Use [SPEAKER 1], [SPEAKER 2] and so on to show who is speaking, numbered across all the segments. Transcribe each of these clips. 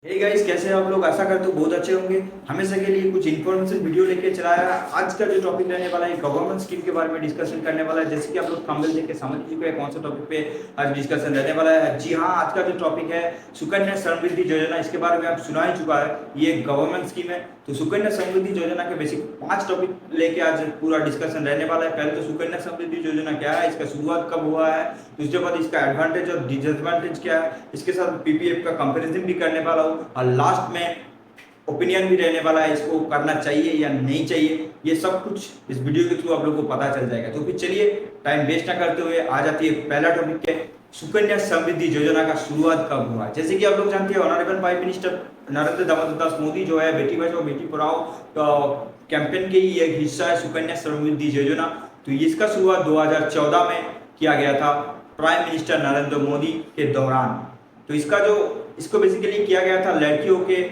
[SPEAKER 1] Hey guys, कैसे हैं आप लोग। आशा करते हो बहुत अच्छे होंगे। हमेशा के लिए कुछ इन्फॉर्मेशन वीडियो लेके चलाया है। आज का जो टॉपिक रहने वाला है गवर्नमेंट स्कीम के बारे में डिस्कशन करने वाला है। जैसे कि आप लोग थंबनेल देख के समझ चुके हैं कौन सा टॉपिक पे आज डिस्कशन रहने वाला है। जी हाँ, आज का जो टॉपिक है सुकन्या समृद्धि योजना, इसके बारे में आप सुना ही चुका है। ये गवर्नमेंट स्कीम है। तो सुकन्या समृद्धि योजना के बेसिक 5 टॉपिक लेके आज पूरा डिस्कशन रहने वाला है। पहले तो सुकन्या समृद्धि योजना क्या है, इसका शुरुआत कब हुआ है, उसके बाद इसका एडवांटेज और डिसएडवांटेज क्या है, इसके साथ पीपीएफ का कंपैरिजन भी करने वाला हूँ और लास्ट में ओपिनियन भी रहने वाला है, इसको करना चाहिए या नहीं चाहिए। ये सब कुछ इस वीडियो के थ्रू आप लोगों को पता चल जाएगा। तो फिर चलिए टाइम वेस्ट ना करते हुए आ जाती है पहला टॉपिक के सुकन्या समृद्धि योजना का शुरुआत कब हुआ। जैसे कि आप लोग जानते हैं honourable prime minister Narendra Damodar Das Modi जो है बेटी बचाओ बेटी पढ़ाओ कैंपेन के ही एक हिस्सा है सुकन्या समृद्धि योजना। तो इसका शुरुआत 2014 में किया गया था प्राइम मिनिस्टर नरेंद्र मोदी के दौरान। तो इसको बेसिकली किया गया था लड़कियों के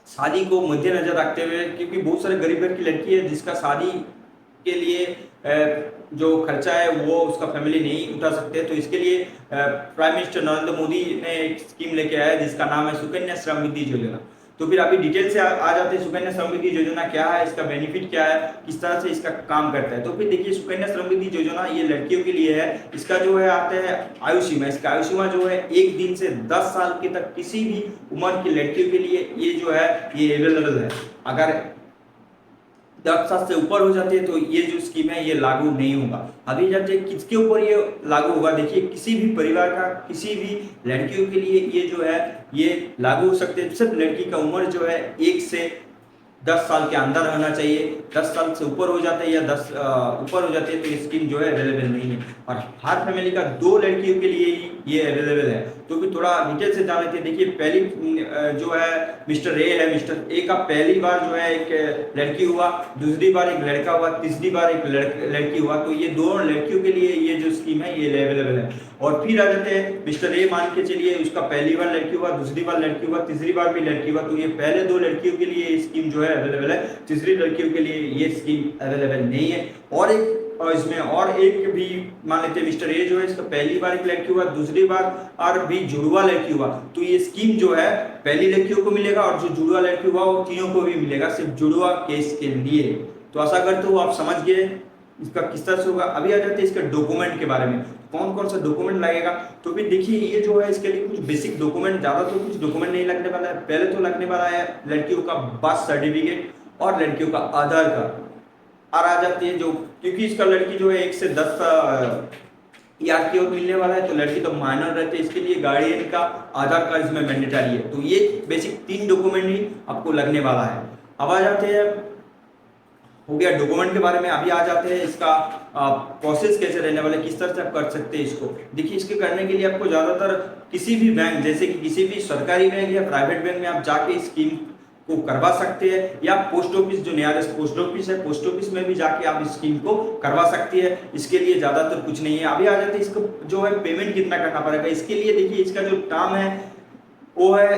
[SPEAKER 1] शादी को मद्देनजर रखते हुए, क्योंकि बहुत सारे गरीब घर की लड़की है जिसका शादी के लिए जो खर्चा है वो उसका फैमिली नहीं उठा सकते। तो इसके लिए प्राइम मिनिस्टर नरेंद्र मोदी ने एक स्कीम लेके आया जिसका नाम है सुकन्या समृद्धि योजना। तो फिर अभी डिटेल से आ जाते हैं सुकन्या समृद्धि योजना क्या है, इसका बेनिफिट क्या है, किस तरह से इसका काम करता है। तो फिर देखिए सुकन्या समृद्धि योजना ये लड़कियों के लिए है। इसका जो है आते हैं आयु सीमा, इसका आयु सीमा जो है 1 दिन से 10 साल के तक किसी भी उम्र की लड़कियों के लिए ये जो है ये अवेलेबल है। अगर 10 साल से ऊपर हो जाती है तो ये जो स्कीम है ये लागू नहीं होगा। अभी जाते हैं किसके ऊपर ये लागू होगा। देखिए किसी भी परिवार का किसी भी लड़कियों के लिए ये जो है ये लागू हो सकते हैं। सिर्फ लड़की का उम्र जो है 1 से 10 साल के अंदर रहना चाहिए। 10 साल से ऊपर हो जाते हैं या 10 ऊपर हो जाती है तो ये स्कीम जो है अवेलेबल नहीं है। और हर फैमिली का 2 लड़कियों के लिए ही ये अवेलेबल है। तो भी थोड़ा डिटेल से जान लेते हैं। देखिए पहली जो है मिस्टर ए है। मिस्टर ए का पहली बार जो है एक लड़की हुआ, दूसरी बार एक लड़का हुआ, तीसरी बार एक लड़की हुआ। तो ये दोनों लड़कियों के लिए ये जो स्कीम है ये अवेलेबल है। और फिर आ जाते हैं मिस्टर ए, मान के चलिए उसका पहली बार लड़की हुआ, दूसरी बार लड़की हुआ, तीसरी बार भी लड़की हुआ। तो ये पहले 2 लड़कियों के लिए ये स्कीम जो है अवेलेबल है, तीसरी लड़कियों के लिए ये स्कीम अवेलेबल नहीं है। और इसमें और एक भी मान लेते हैं मिस्टर ए जो है इसका पहली बार एक लड़की हुआ, दूसरी बार और भी जुड़वा लड़की हुआ। तो ये स्कीम जो है पहली लड़कियों को मिलेगा और जो जुड़वा लड़की हुआ वो तीनों को भी मिलेगा, सिर्फ जुड़वा केस के लिए। तो आशा करते हो आप समझ गए इसका किस तरह से होगा। अभी आ जाते हैं इसके डॉक्यूमेंट के बारे में, कौन कौन सा डॉक्यूमेंट लगेगा। तो फिर देखिए ये जो है इसके लिए कुछ बेसिक डॉक्यूमेंट, ज्यादा तो कुछ डॉक्यूमेंट नहीं लगने वाला है। पहले तो लगने वाला है लड़कियों का बर्थ सर्टिफिकेट और लड़कियों का आधार कार्ड। और आ जाती है जो, क्योंकि इसका लड़की जो है 1 से 10 यार की ओर मिलने वाला है तो लड़की तो माइनर रहते हैं, इसके लिए गार्डियन का आधार कार्ड इसमें मैंडेटरी है। तो ये बेसिक 3 डॉक्यूमेंट ही आपको लगने वाला है। अब आ जाते हैं, हो गया डॉक्यूमेंट के बारे में। अभी आ जाते हैं इसका प्रोसेस कैसे रहने वाला है, किस तरह से आप कर सकते हैं इसको। देखिए इसके करने के लिए आपको ज्यादातर किसी भी बैंक, जैसे कि किसी भी सरकारी बैंक या प्राइवेट बैंक में आप जाके स्कीम को करवा सकते हैं, या पोस्ट ऑफिस जो नियरेस्ट पोस्ट ऑफिस है पोस्ट ऑफिस में भी जाके आप इस स्कीम को करवा सकती है। इसके लिए ज्यादातर कुछ नहीं है। अभी आ जाते हैं इसको जो है पेमेंट कितना करना पड़ेगा। इसके लिए देखिए इसका जो टर्म है वो है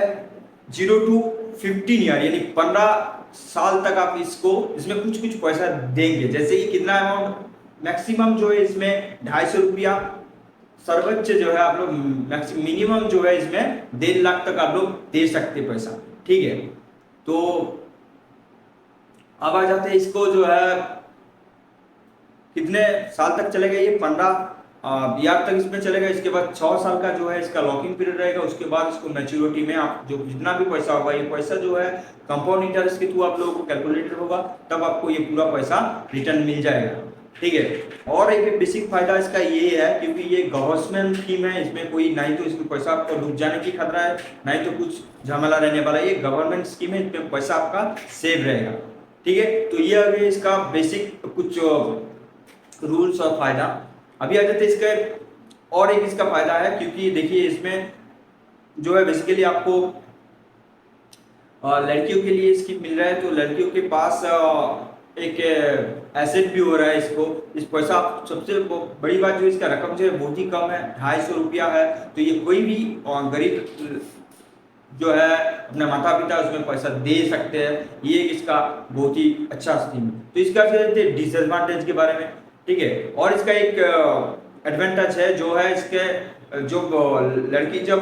[SPEAKER 1] 0 to 15 ईयर, यानी 15 साल तक आप इसमें कुछ कुछ पैसा देंगे। जैसे कि कितना अमाउंट मैक्सिमम जो है इसमें 250 रुपया, सर्वोच्च जो है आप लोग मिनिमम जो है इसमें 1.5 लाख तक आप लोग दे सकते पैसा, ठीक है। तो अब आ जाते हैं इसको जो है कितने साल तक चलेगा, ये 15 ईयर तक इसमें चलेगा। इसके बाद 6 साल का जो है इसका लॉकिंग पीरियड रहेगा। उसके बाद इसको मैच्योरिटी में आप जो जितना भी पैसा होगा, ये पैसा जो है कंपाउंड इंटरेस्ट के थ्रू आप लोगों को कैलकुलेटेड होगा, तब आपको ये पूरा पैसा रिटर्न मिल जाएगा, ठीक है। और एक बेसिक फायदा इसका ये है क्योंकि ये गवर्नमेंट स्कीम है, इसमें कोई नहीं तो इसमें पैसा आपको डूब जाने की खतरा है, नहीं तो कुछ झमेला रहने वाला है। ये गवर्नमेंट स्कीम है, इसमें पैसा आपका सेव रहेगा, ठीक है। तो ये अभी इसका बेसिक कुछ रूल्स और फायदा। अभी आ जाते हैं इसका और एक इसका फायदा है, क्योंकि देखिए इसमें जो है बेसिकली आपको लड़कियों के लिए स्कीम मिल रहा है, तो लड़कियों के पास एक एसेट भी हो रहा है। इस पैसा सबसे बड़ी बात जो इसका रकम जो है बहुत ही कम है, 250 रुपया है। तो ये कोई भी गरीब जो है अपने माता पिता उसमें पैसा दे सकते हैं। ये इसका बहुत ही अच्छा स्कीम है। तो इसका फिर डिसएडवांटेज के बारे में, ठीक है। और इसका एक एडवांटेज है जो है इसके जो लड़की जब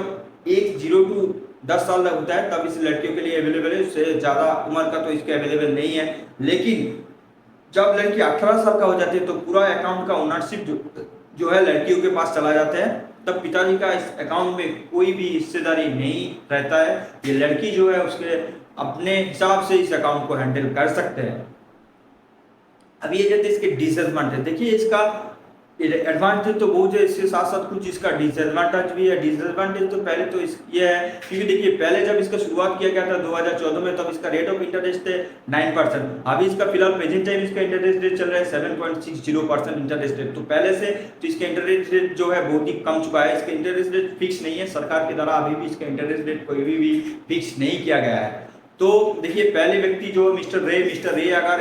[SPEAKER 1] 0 to 10 साल तक होता है तब इस लड़कियों के लिए अवेलेबल है, उससे ज़्यादा उम्र का तो इसके अवेलेबल नहीं है। लेकिन जब लड़की 18 साल का हो जाती है तो पूरा अकाउंट का ओनरशिप जो है लड़कियों के पास चला जाता है। तब पिताजी का इस अकाउंट में कोई भी हिस्सेदारी नहीं रहता है। ये लड़की जो है उसके अपने हिसाब से इस अकाउंट को हैंडल कर सकते हैं। अब ये कहते हैं इसके डिसएडवांटेज, देखिए इसका एडवांटेज तो बहुत है, इसके साथ साथ कुछ इसका डिसएडवांटेज भी है। डिसएडवांटेज तो पहले तो ये है क्योंकि देखिए पहले जब इसका शुरुआत किया गया था 2014 में, तब इसका रेट ऑफ इंटरेस्ट है 9%। अभी इसका फिलहाल प्रेजेंट टाइम इसका इंटरेस्ट रेट चल रहा है 7.60% इंटरेस्ट रेट। तो पहले से तो इसका इंटरेस्ट रेट जो है बहुत ही कम चुका है। इसका इंटरेस्ट रेट फिक्स नहीं है, सरकार के द्वारा अभी भी इसका इंटरेस्ट रेट कोई भी फिक्स नहीं किया गया है। तो देखिए पहले व्यक्ति जो मिस्टर रे अगर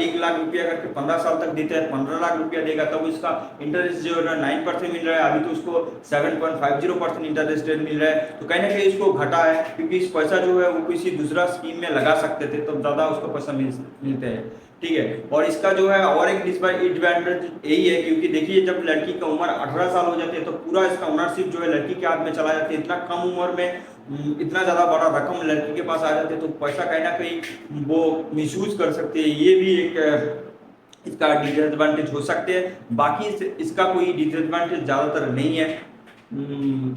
[SPEAKER 1] 1 लाख रुपया करके 15 साल तक देता है, 15 लाख रुपया देगा, तब इसका इंटरेस्ट जो है 9% मिल रहा है। अभी तो उसको 7.50% इंटरेस्ट रेट मिल रहा है। तो कहीं ना कहीं उसको घटा है, क्योंकि इस पैसा जो है वो किसी दूसरा स्कीम में लगा सकते थे तो ज़्यादा उसको पैसा मिलते हैं, ठीक है। और इसका जो है और एक डिसएडवांटेज यही है, क्योंकि देखिए जब लड़की का उम्र 18 साल हो जाती है तो पूरा इसका ओनरशिप जो है लड़की के हाथ में चला जाता है। इतना कम उम्र में इतना ज़्यादा बड़ा रकम लड़की के पास आ जाते हैं तो पैसा कहीं ना कहीं वो मिसयूज कर सकते हैं। ये भी एक इसका डिसएडवांटेज हो सकते हैं। बाकी इसका कोई डिसएडवांटेज ज़्यादातर नहीं है।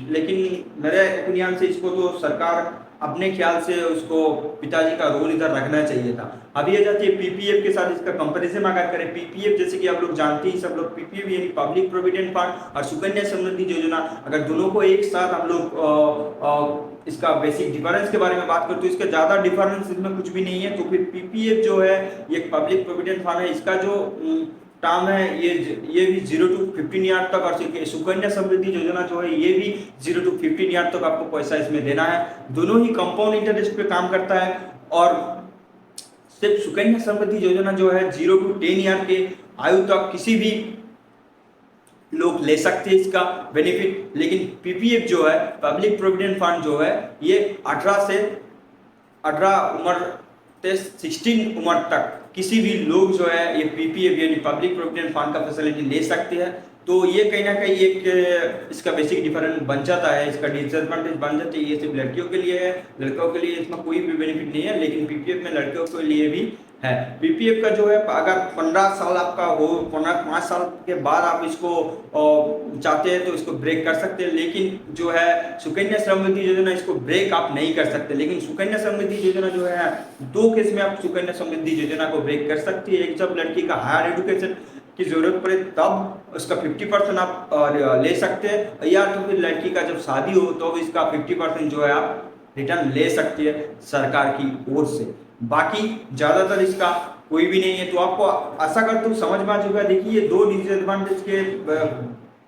[SPEAKER 1] लेकिन मेरे ओपिनियन से इसको तो सरकार अपने ख्याल से उसको पिताजी का रोल इधर रखना चाहिए था। अभी आ जाती है पीपीएफ के साथ इसका कंपैरिजन अगर करें। पीपीएफ जैसे कि आप लोग जानते ही सब लोग, पीपीएफ यानी पब्लिक प्रोविडेंट फंड और सुकन्या समृद्धि योजना, अगर दोनों को एक साथ हम लोग इसका बेसिक डिफरेंस के बारे में बात करते तो इसका ज़्यादा डिफरेंस इसमें कुछ भी नहीं है। तो फिर पीपीएफ जो है ये प्रोविडेंट फंड है, इसका जो टर्म है ये भी 0 to 15 ईयर तक, और सुकन्या समृद्धि योजना जो है ये भी 0 to 15 ईयर तक आपको पैसा इसमें देना है। दोनों ही कंपाउंड इंटरेस्ट पे काम करता है। और सिर्फ सुकन्या समृद्धि योजना जो है 0 to 10 ईयर के आयु तक किसी भी लोग ले सकते हैं इसका बेनिफिट। लेकिन पीपीएफ जो है पब्लिक प्रोविडेंट फंड जो है ये 18 उम्र से 16 उम्र तक किसी भी लोग जो है ये पीपीएफ यानी पब्लिक प्रोविडेंट फंड का फैसिलिटी ले सकते हैं। तो ये कहीं ना कहीं एक इसका बेसिक डिफरेंस बन जाता है, इसका डिसएडवांटेज बन जाती है। ये सिर्फ लड़कियों के लिए है, लड़कों के लिए इसमें कोई भी बेनिफिट नहीं है, लेकिन पीपीएफ में लड़कियों के लिए भी है। पीपीएफ का जो है अगर 15 साल आपका हो, 5 साल के बाद आप इसको चाहते हैं तो इसको ब्रेक कर सकते हैं। लेकिन जो है सुकन्या समृद्धि योजना इसको ब्रेक आप नहीं कर सकते। लेकिन सुकन्या समृद्धि योजना जो है 2 केस में आप सुकन्या समृद्धि योजना को ब्रेक कर सकती है। एक जब लड़की का हायर एजुकेशन की जरूरत पड़े तब उसका 50% आप ले सकते हैं, या तो फिर लड़की का जब शादी हो तो इसका 50% जो है आप रिटर्न ले सकते हैं सरकार की ओर से। बाकी ज़्यादातर इसका कोई भी नहीं है। तो आपको आशा करता हूँ समझ में आ चुका है। देखिए 2 डिसएडवांटेज के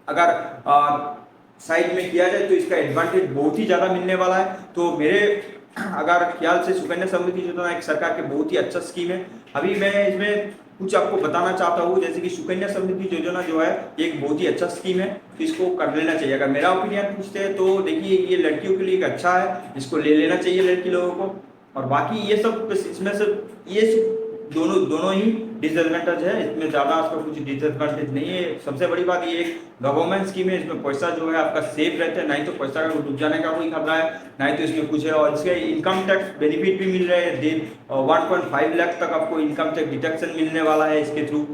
[SPEAKER 1] अगर साइड में किया जाए तो इसका एडवांटेज बहुत ही ज़्यादा मिलने वाला है। तो मेरे अगर ख्याल से सुकन्या समृद्धि योजना एक सरकार के बहुत ही अच्छा स्कीम है। अभी मैं इसमें कुछ आपको बताना चाहता हूँ, जैसे कि सुकन्या समृद्धि योजना जो है एक बहुत ही अच्छा स्कीम है, तो इसको कर लेना चाहिए। अगर मेरा ओपिनियन पूछते हैं तो देखिए ये लड़कियों के लिए एक अच्छा है, इसको ले लेना चाहिए लड़की लोगों को। और बाकी ये सब इसमें से ये दोनों ही डिसएडवांटेज है, इसमें ज़्यादा इसका कुछ डिसएडवांटेज नहीं है। सबसे बड़ी बात ये गवर्नमेंट स्कीम है, इसमें पैसा जो है आपका सेफ रहता है, नहीं तो पैसा का डूब जाने का कोई खतरा है, नहीं तो इसमें कुछ है। और इसके इनकम टैक्स बेनिफिट भी मिल रहे हैं, 1.5 लाख तक आपको इनकम टैक्स डिडक्शन मिलने वाला है इसके थ्रू,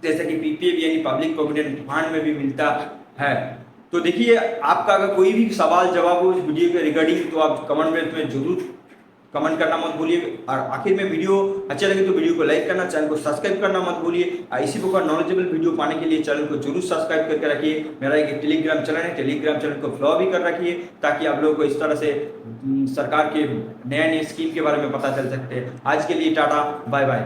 [SPEAKER 1] जैसे कि पीपीएफ यानी पब्लिक प्रोविडेंट फंड में भी मिलता है। तो देखिए आपका अगर कोई भी सवाल जवाब हो इस वीडियो के रिगार्डिंग तो आप कमेंट में जरूर कमेंट करना मत भूलिए। और आखिर में वीडियो अच्छा लगे तो वीडियो को लाइक करना, चैनल को सब्सक्राइब करना मत भूलिए। इसी प्रकार नॉलेजेबल वीडियो पाने के लिए चैनल को जरूर सब्सक्राइब करके रखिए। मेरा एक टेलीग्राम चैनल है, टेलीग्राम चैनल को फॉलो भी कर रखिए, ताकि आप लोगों को इस तरह से सरकार के नए स्कीम के बारे में पता चल सकते हैं। आज के लिए टाटा, बाय बाय।